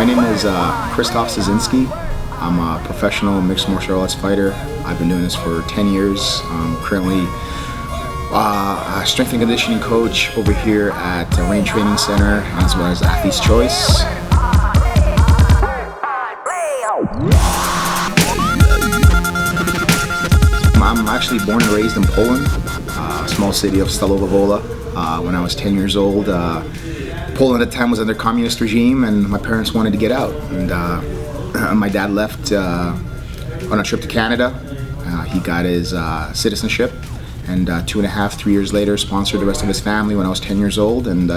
My name is Krzysztof Soszynski. I'm a professional mixed martial arts fighter. I've been doing this for 10 years. I'm currently a strength and conditioning coach over here at the Range Training Center, as well as Athlete's Choice. I'm actually born and raised in Poland, a small city of Stalowa Wola. When I was 10 years old, Poland at the time was under communist regime, and my parents wanted to get out. And my dad left on a trip to Canada. He got his citizenship, and 3 years later sponsored the rest of his family when I was 10 years old. And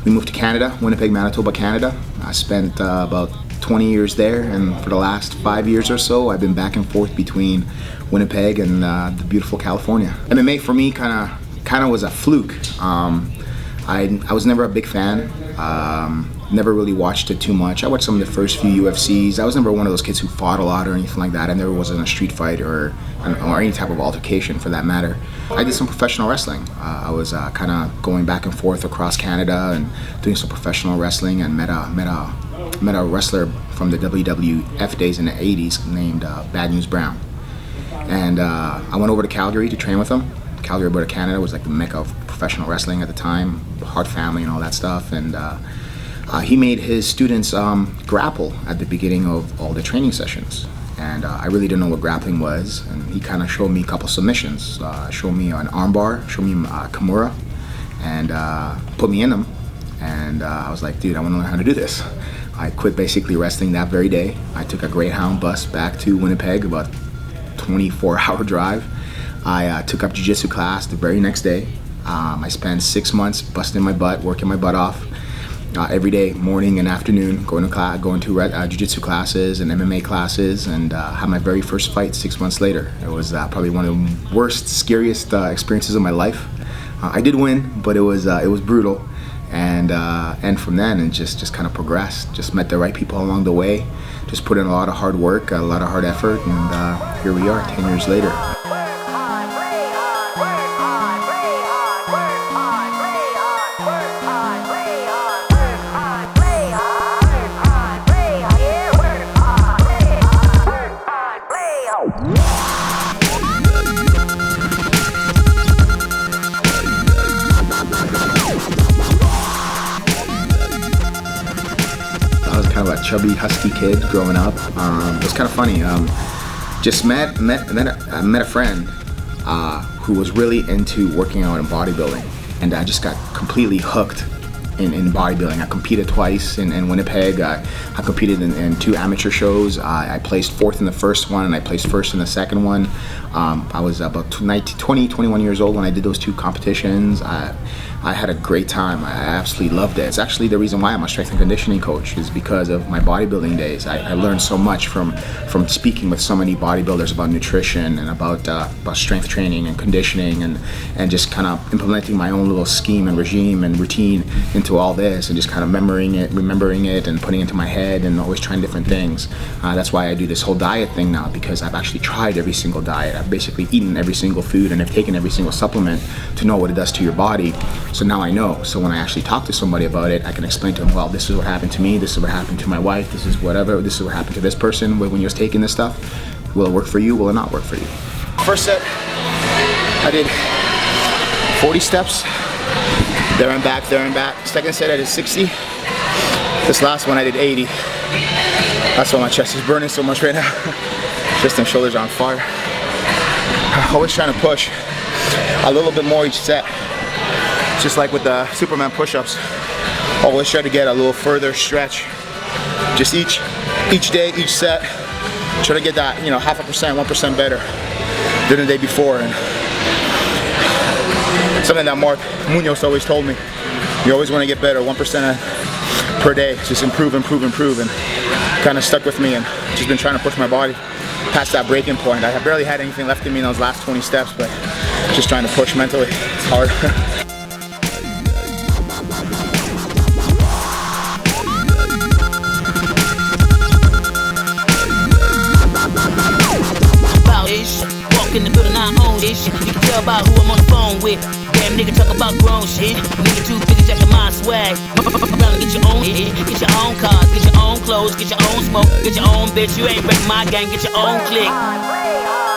we moved to Canada, Winnipeg, Manitoba, Canada. I spent about 20 years there, and for the last 5 years or so, I've been back and forth between Winnipeg and the beautiful California. MMA for me kind of was a fluke. I was never a big fan. Never really watched it too much. I watched some of the first few UFCs. I was never one of those kids who fought a lot or anything like that. I never was in a street fight or any type of altercation for that matter. I did some professional wrestling. I was kind of going back and forth across Canada and doing some professional wrestling, and met a wrestler from the WWF days in the 80s named Bad News Brown. And I went over to Calgary to train with him. Calgary, Alberta, Canada was like the mecca of professional wrestling at the time, Hart family and all that stuff. And he made his students grapple at the beginning of all the training sessions. And I really didn't know what grappling was. And he kind of showed me a couple submissions, showed me an armbar, showed me Kimura, and put me in them. And I was like, dude, I want to learn how to do this. I quit basically wrestling that very day. I took a Greyhound bus back to Winnipeg, about 24-hour drive. I took up jiu-jitsu class the very next day. I spent 6 months busting my butt, working my butt off every day, morning and afternoon, going to jiu-jitsu classes and MMA classes, and had my very first fight 6 months later. It was probably one of the worst, scariest experiences of my life. I did win, but it was brutal. And from then, it just kind of progressed. Just met the right people along the way. Just put in a lot of hard work, a lot of hard effort, and here we are 10 years later. I was kind of a chubby, husky kid growing up. It was kind of funny. Just met a friend who was really into working out and bodybuilding, and I just got completely hooked in bodybuilding. I competed twice in Winnipeg. I competed in 2 amateur shows. I placed 4th in the first one, and I placed 1st in the second one. I was about 21 years old when I did those 2 competitions. I had a great time. I absolutely loved it. It's actually the reason why I'm a strength and conditioning coach, is because of my bodybuilding days. I learned so much from speaking with so many bodybuilders about nutrition and about strength training and conditioning, and just kind of implementing my own little scheme and regime and routine into all this, and just kind of remembering it and putting it into my head, and always trying different things. That's why I do this whole diet thing now, because I've actually tried every single diet. I've basically eaten every single food, and I've taken every single supplement to know what it does to your body. So now I know. So when I actually talk to somebody about it, I can explain to them, well, this is what happened to me, this is what happened to my wife, this is what happened to this person when you was taking this stuff. Will it work for you? Will it not work for you? First set, I did 40 steps, there and back, there and back. Second set, I did 60. This last one, I did 80. That's why my chest is burning so much right now. Chest and shoulders are on fire. Always trying to push a little bit more each set. Just like with the Superman push-ups, always try to get a little further stretch. Just each day, each set, try to get that, 0.5%, 1% better than the day before. And something that Mark Munoz always told me, you always want to get better, 1% per day. Just improve, and kind of stuck with me, and just been trying to push my body past that breaking point. I have barely had anything left in me in those last 20 steps, but just trying to push mentally. It's hard. In the building, I own this shit. You can tell by who I'm on the phone with. Damn nigga talk about grown shit. Nigga too busy checking my swag. Get your own cars, get your own clothes, get your own smoke, get your own bitch. You ain't rep my gang, get your own clique.